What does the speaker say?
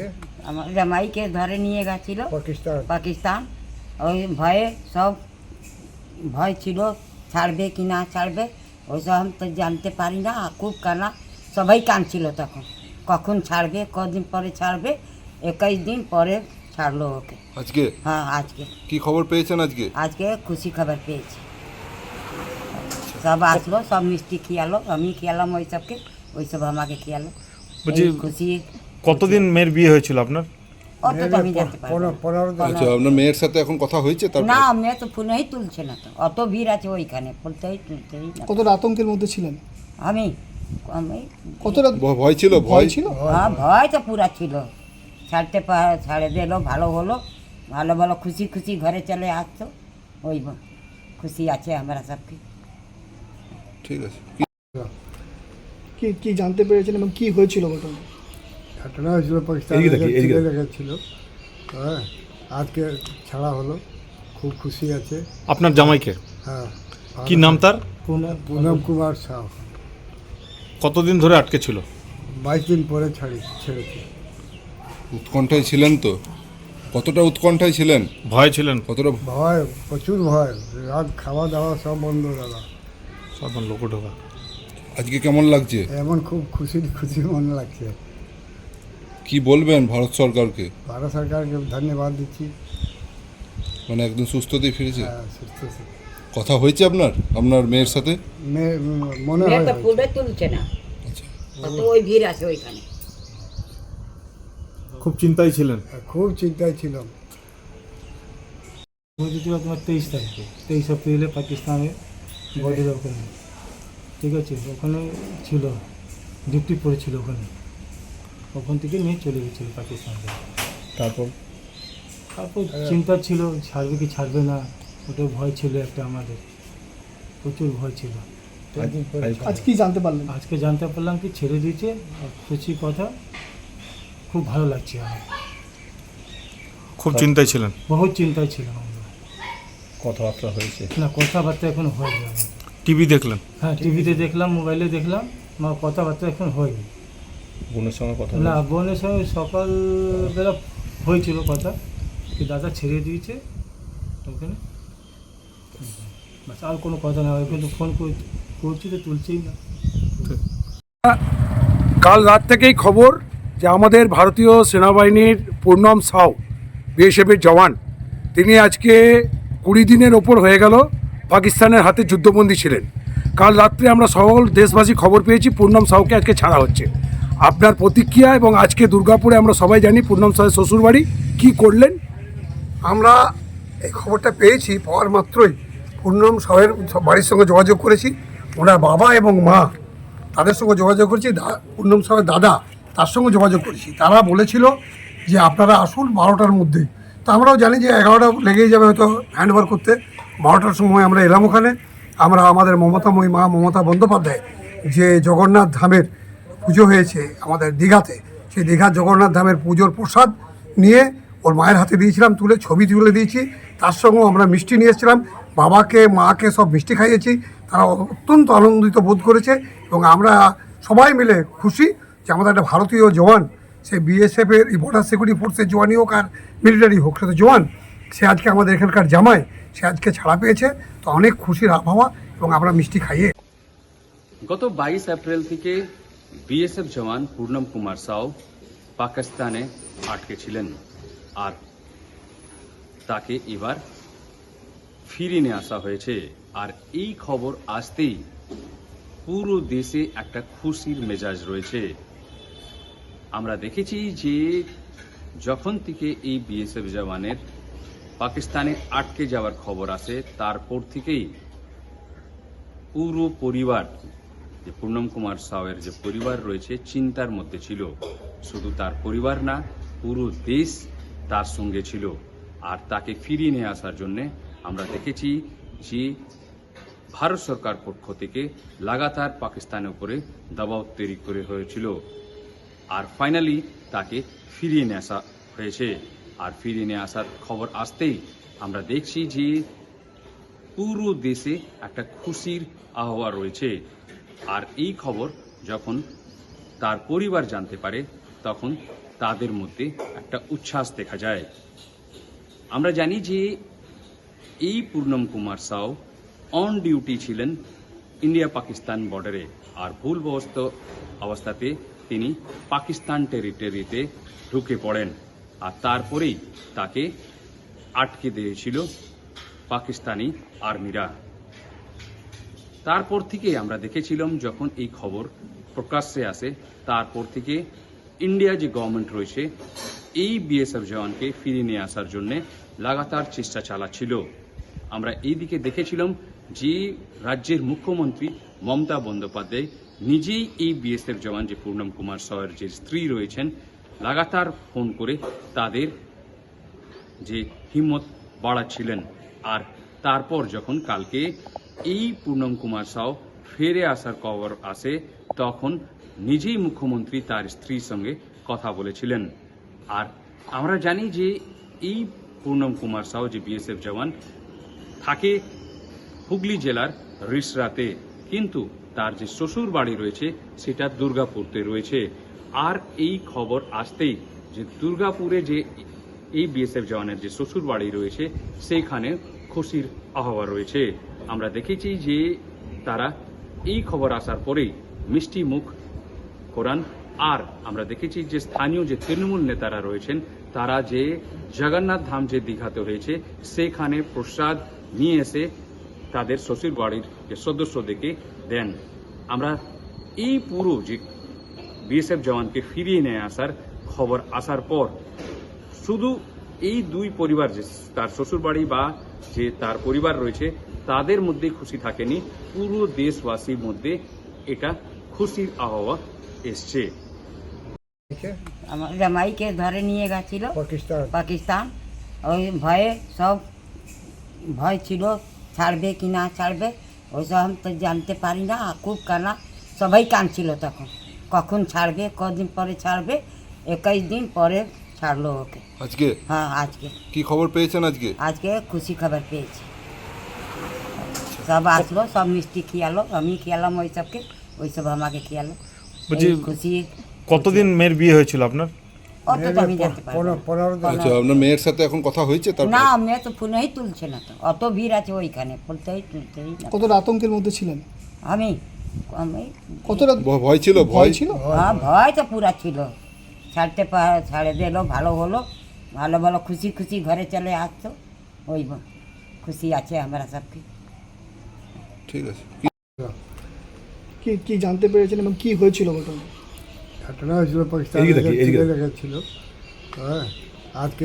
জামাইকে আমার জামাইকে ধরে নিয়ে গেছিল পাকিস্তান। ওই ভয়ে সব ভয় ছিল, ছাড়বে কি না ছাড়বে ওইসব আমি তো জানতে পারি না। খুব কানা, সবাই কাঁদছিল তখন, কখন ছাড়বে, কদিন পরে ছাড়বে। 21 দিন পরে ছাড়লো ওকে। আজকে? হ্যাঁ আজকে। কি খবর পেয়েছেন আজকে? আজকে খুশি খবর পেয়েছি। সব আসলো, সব মিষ্টি খিয়ালো, আমি খিয়ালাম ওই সবকে, ওই সব আমাকে খিয়ালো। বলছি, খুশি। কতদিন মেয়ের বিয়ে হয়েছিল আপনার? অত তো আমি জানতে পারি না। 15 দিন। আচ্ছা, আপনার মেয়ের সাথে এখন কথা হয়েছে? না, মেয়ে তো ফোনেই তুলছে না, তো অত ভিড় আছে ওইখানে, বলতেই তুলতেই না। কতটা আতঙ্কের মধ্যে ছিলেন? আমি আমি কতটা ভয় ছিল? ভয় ছিল? হ্যাঁ, ভয় তো পুরা ছিল। ছাড়ে দিল, ভালো হলো, ভালো ভালো খুশি খুশি ঘরে চলে আসতো। ওই খুশি আছে আমরা সবকে। ঠিক আছে। কি কি জানতে পেরেছেন এবং কি হয়েছিল ঘটনা? ঘটনা হয়েছিল পাকিস্তানে ছিল। হ্যাঁ, আজকে ছাড়া হলো, খুব খুশি আছে। আপনার জামাইকে? হ্যাঁ। কি নাম তার? পুনম কুমার সাউ। কতদিন ধরে আটকে ছিল? 22 দিন পরে ছেড়েছে। উৎকণ্ঠায় ছিলেন তো? কতটা উৎকণ্ঠায় ছিলেন? ভয় ছিলেন? কতটা ভয়, প্রচুর ভয়। রাত খাওয়া দাওয়া সব বন্ধ দাদা। সব লোক ঢোকা। আজকে কেমন লাগছে? এমন খুব খুশি খুশি মনে লাগছে। কি বলবেন ভারত সরকারকে? ভারত সরকারকে ধন্যবাদ দিচ্ছি। মানে একদম সুস্থতেই ফিরেছে? হ্যাঁ, সুস্থ আছে। কথা হয়েছে আপনার মেয়ের সাথে? মনে মেয়ে হয় তো ফুলে তুলছে না, আচ্ছা। অত ওই ভিড় আছে ওইখানে। খুব চিন্তায় ছিলেন? খুব চিন্তায় ছিলাম। হয়েছিল তোমার 23 তারিখে, 23 এপ্রিলে পাকিস্তানে বর্ডার ওখানে, ঠিক আছে, ওখানে ছিল, ডিউটি পড়েছিল ওখানে। ওখান থেকে নিয়ে চলে গেছিল পাকিস্তানে। তারপর চিন্তা ছিল, ছাড়বে কি ছাড়বে না, ওটা ভয় ছিল একটা, আমাদের প্রচুর ভয় ছিল। আজ কি জানতে পারলেন? আজকে জানতে পারলাম কি ছেড়ে দিয়েছে, খুশি কথা, খুব ভালো লাগছে আমার। খুব চিন্তায় ছিলেন? বহুত চিন্তায় ছিলাম আমরা। কথাবার্তা হয়েছে না, কথাবার্তা এখন হয়নি আমার। টিভি দেখলেন? হ্যাঁ, টিভিতে দেখলাম, মোবাইলে দেখলাম, আমার কথাবার্তা এখন হয়নি। বোনের সঙ্গে কথা? না, বোনের সঙ্গে সকালবেলা হয়েছিল কথা, কি দাদা ছেড়ে দিয়েছে ওখানে, বাস, আর কোনো কথা না। কিন্তু ফোন করছি তো তুলছেই না। কাল রাত থেকেই খবর যে আমাদের ভারতীয় সেনাবাহিনীর পূর্ণম সাউ, বিএসএফের জওয়ান, তিনি আজকে 20 দিনের ওপর হয়ে গেল পাকিস্তানের হাতে যুদ্ধবন্দী ছিলেন। কাল রাত্রে আমরা সকল দেশবাসী খবর পেয়েছি পূর্ণম সাউকে আজকে ছাড়া হচ্ছে। আপনার প্রতিক্রিয়া, এবং আজকে দুর্গাপুরে আমরা সবাই জানি পূর্ণম সাউয়ের শ্বশুরবাড়ি কী করলেন? আমরা এই খবরটা পেয়েছি, পাওয়ার মাত্রই পূর্ণম সাউয়ের বাড়ির সঙ্গে যোগাযোগ করেছি। ওনার বাবা এবং মা তাদের সঙ্গে যোগাযোগ করেছি, পূর্ণম সাউয়ের দাদা তার সঙ্গে যোগাযোগ করেছি। তারা বলেছিল যে আপনারা আসুন 12টার মধ্যেই। তো আমরাও জানি যে 11টা লেগেই যাবে হয়তো হ্যান্ডওভার করতে। 12টার সময় আমরা এলাম ওখানে। আমরা আমাদের মমতাময়ী মা মমতা বন্দ্যোপাধ্যায় যে জগন্নাথ ধামের পুজো হয়েছে আমাদের দীঘাতে, সেই দীঘার জগন্নাথ ধামের পুজোর প্রসাদ নিয়ে ওর মায়ের হাতে দিয়েছিলাম, তুলে ছবি তুলে দিয়েছি। তার সঙ্গেও আমরা মিষ্টি নিয়ে এসেছিলাম, বাবাকে মাকে সব মিষ্টি খাইয়েছি। তারা অত্যন্ত আনন্দিত বোধ করেছে এবং আমরা সবাই মিলে খুশি যে আমাদের একটা ভারতীয় জওয়ান, সে বিএসএফের এই বর্ডার সিকিউরিটি ফোর্সের জওয়ানই হোক আর মিলিটারি হোক, সে তো জওয়ান, সে আজকে আমাদের এখানকার জামাই, সে আজকে ছাড়া পেয়েছে। তো অনেক খুশির আবহাওয়া এবং আমরা মিষ্টি খাইয়ে। গত 22 এপ্রিল থেকে বিএসএফ জওয়ান পূর্ণম কুমার সাউ পাকিস্তানে আটকে ছিলেন, আর তাকে এবার ফিরিয়ে নিয়ে আসা হয়েছে। আর এই খবর আসতেই পুরো দেশে একটা খুশির মেজাজ রয়েছে। আমরা দেখেছি যে যখন থেকে এই বিএসএফ জওয়ানের পাকিস্তানে আটকে যাওয়ার খবর আসে, তারপর থেকেই পুরো পরিবার, যে পূর্ণম কুমার সাউয়ের যে পরিবার রয়েছে, চিন্তার মধ্যে ছিল। শুধু তার পরিবার না, পুরো দেশ তার সঙ্গে ছিল। আর তাকে ফিরিয়ে নিয়ে আসার জন্য আমরা দেখেছি যে ভারত সরকার পক্ষ থেকে লাগাতার পাকিস্তানের উপরে দবাব তৈরি করে হয়েছিল। আর ফাইনালি তাকে ফিরিয়ে নিয়ে আসা হয়েছে। আর ফিরিয়ে নিয়ে আসার খবর আসতেই আমরা দেখছি যে পুরো দেশে একটা খুশির আবহাওয়া রয়েছে। আর এই খবর যখন তার পরিবার জানতে পারে, তখন তাদের মধ্যে একটা উচ্ছ্বাস দেখা যায়। আমরা জানি যে এই পূর্ণম কুমার সাউ অন ডিউটি ছিলেন ইন্ডিয়া পাকিস্তান বর্ডারে, আর ভুলবশত অবস্থাতে তিনি পাকিস্তান টেরিটরিতে ঢুকে পড়েন, আর তারপরেই তাকে আটকে দিয়েছিল পাকিস্তানি আর্মিরা। তারপর থেকে আমরা দেখেছিলাম যখন এই খবর প্রকাশ্যে আসে, তারপর থেকে ইন্ডিয়া যে গভর্নমেন্ট রয়েছে এই বিএসএফ জওয়ানকে ফিরিয়ে নিয়ে আসার জন্য লাগাতার চেষ্টা চালাচ্ছিল। আমরা এই দিকে দেখেছিলাম যে রাজ্যের মুখ্যমন্ত্রী মমতা বন্দ্যোপাধ্যায় নিজেই এই বিএসএফ জওয়ান যে পূর্ণম কুমার সাউয়ের যে স্ত্রী রয়েছেন লাগাতার ফোন করে তাদের যে হিম্মত বাড়াচ্ছিলেন। আর তারপর যখন কালকে এই পূর্ণম কুমার সাউ ফিরে আসার খবর আসে তখন নিজেই মুখ্যমন্ত্রী তার স্ত্রীর সঙ্গে কথা বলেছিলেন। আর আমরা জানি যে এই পূর্ণম কুমার সাউ যে বিএসএফ জওয়ান থাকে হুগলি জেলার রিসরাতে, কিন্তু তার যে শ্বশুর বাড়ি রয়েছে সেটা দুর্গাপুরতে রয়েছে। আর এই খবর আসতেই যে দুর্গাপুরে যে এই বিএসএফ জওয়ানের যে শ্বশুর বাড়ি রয়েছে সেইখানে খুশির আবহাওয়া রয়েছে। আমরা দেখেছি যে তারা এই খবর আসার পরেই মিষ্টি মুখ করান। আর আমরা দেখেছি যে স্থানীয় যে তৃণমূল নেতারা রয়েছেন তারা যে জগন্নাথ ধাম যে দীঘাতে রয়েছে সেখানে প্রসাদ নিয়ে এসে তাদের শ্বশুর বাড়ির যে সদস্যদেরকে দেন। আমরা এই পুরো যে বিএসএফ জওয়ানকে ফিরিয়ে নিয়ে আসার খবর আসার পর শুধু এই দুই পরিবার যে তার শ্বশুর বাড়ি বা যে তার পরিবার রয়েছে তাদের মধ্যে খুশি থাকেনি, পুরো দেশবাসীর মধ্যে এটা খুশির আবহাওয়া এসছে। আমার জামাইকে ধরে নিয়ে গেছিল পাকিস্তান পাকিস্তান, ওই ভয়ে সব ভয় ছিল ছাড়বে কি না ছাড়বে ওইসব আমি তো জানতে পারি না। আর খুব কান্না, সবাই কাঁদছিল তখন কখন ছাড়বে, কদিন পরে ছাড়বে। 21 দিন পরে ছাড়লো ওকে। আজকে হ্যাঁ আজকে কি খবর পেয়েছেন আজকে? আজকে খুশি খবর পেয়েছি। সব আসলো, সব মিষ্টি খিয়ালো, আমি খিয়ালাম ওইসব আমাকে খিয়ালো। বলছি, এই খুশি। কতদিন মেয়ের বিয়ে হয়েছিল আপনার? অত তো আমি জানতে পারি না। 15 দিন আচ্ছা, আপনার মেয়ের সাথে এখন কথা হয়েছে? তারপর না মেয়ে তো ফোনেই তুলছে না, তো অত ভিড় আছে ওইখানে, তুলতেই না। কতটা আতঙ্কের মধ্যে ছিলেন? আমি আমি কতটা ভয় ছিল? ভয় ছিল? হ্যাঁ ভয় তো পুরা ছিল। ছাড়ে দিল, ভালো হলো, ভালো ভালো খুশি খুশি ঘরে চলে আসতো। ওই খুশি আছে আমরা সবকে। ঠিক আছে। কি কি জানতে পেরেছেন এবং কি হয়েছিল ঘটনা? ঘটনা হয়েছিল পাকিস্তান ছিল। হ্যাঁ, আজকে